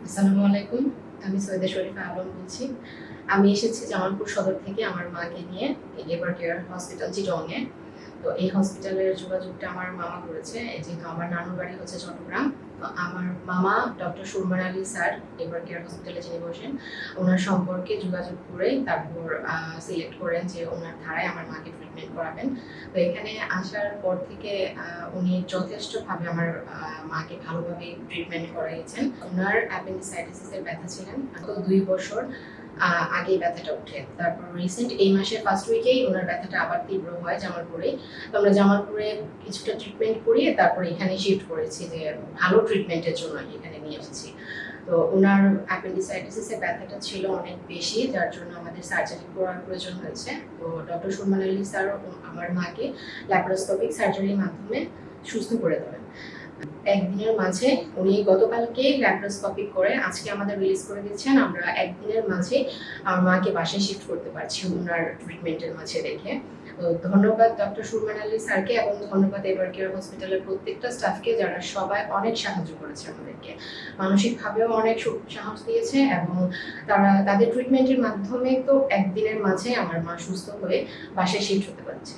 আসসালামু আলাইকুম। আমি সৈয়দা শরীফা আলম বলছি। আমি এসেছি জামালপুর সদর থেকে আমার মাকে নিয়ে এবার কেয়ার হসপিটাল চিটংয়ে। তো এই হসপিটালের যোগাযোগটা আমার মামা করেছে। যেহেতু আমার নানুর বাড়ি হচ্ছে চট্টগ্রাম। তো আমার মামা ডক্টর সুরমান আলী স্যার এবার কেয়ার হসপিটালে যিনি বসেন, ওনার সম্পর্কে যোগাযোগ করে তারপর সিলেক্ট করেন যে ওনার ধারায় আমার মাকে ট্রিটমেন্ট করাবেন। তো এখানে আসার পর থেকে উনি যথেষ্টভাবে আমার মাকে ভালোভাবে ট্রিটমেন্ট করাইয়েছেন। ওনার অ্যাপেন্ডিসাইটিসের ব্যথা ছিলেন গত ২ বছর আগেই ব্যথাটা উঠে। তারপর রিসেন্ট এই মাসের ফার্স্ট উইকেই ওনার ব্যথাটা আবার তীব্র হয় জামালপুরেই। তো আমরা জামালপুরে কিছুটা ট্রিটমেন্ট করিয়ে তারপর এখানে শিফট করেছি যে ভালো ট্রিটমেন্টের জন্য এখানে নিয়ে এসেছি। তো ওনার অ্যাপেন্ডিসাইটিসের ব্যথাটা ছিল অনেক বেশি, যার জন্য আমাদের সার্জারি করার প্রয়োজন হয়েছে। তো ডক্টর সুরমান আলী স্যার আমার মাকে ল্যাপারোস্কোপিক সার্জারির মাধ্যমে সুস্থ করে দেবেন। একদিনের মাঝে উনি গতকালকে ল্যাপারোস্কোপিক করে আজকে আমাদের রিলিজ করে দিচ্ছেন। আমরা একদিনের মাঝে আমার মাকে বাসায় শিফট করতে পারছি ওনার ট্রিটমেন্টের মাঝে রেখে। তো ধন্যবাদ ডক্টর সুরমান আলী স্যারকে এবং ধন্যবাদ এবার কেয়ার হসপিটালের প্রত্যেকটা স্টাফকে, যারা সবাই অনেক সাহায্য করেছে আমাদেরকে। মানসিকভাবেও অনেক সাহস দিয়েছে এবং তারা তাদের ট্রিটমেন্টের মাধ্যমে তো একদিনের মাঝে আমার মা সুস্থ হয়ে বাসায় শিফট হতে পারছে।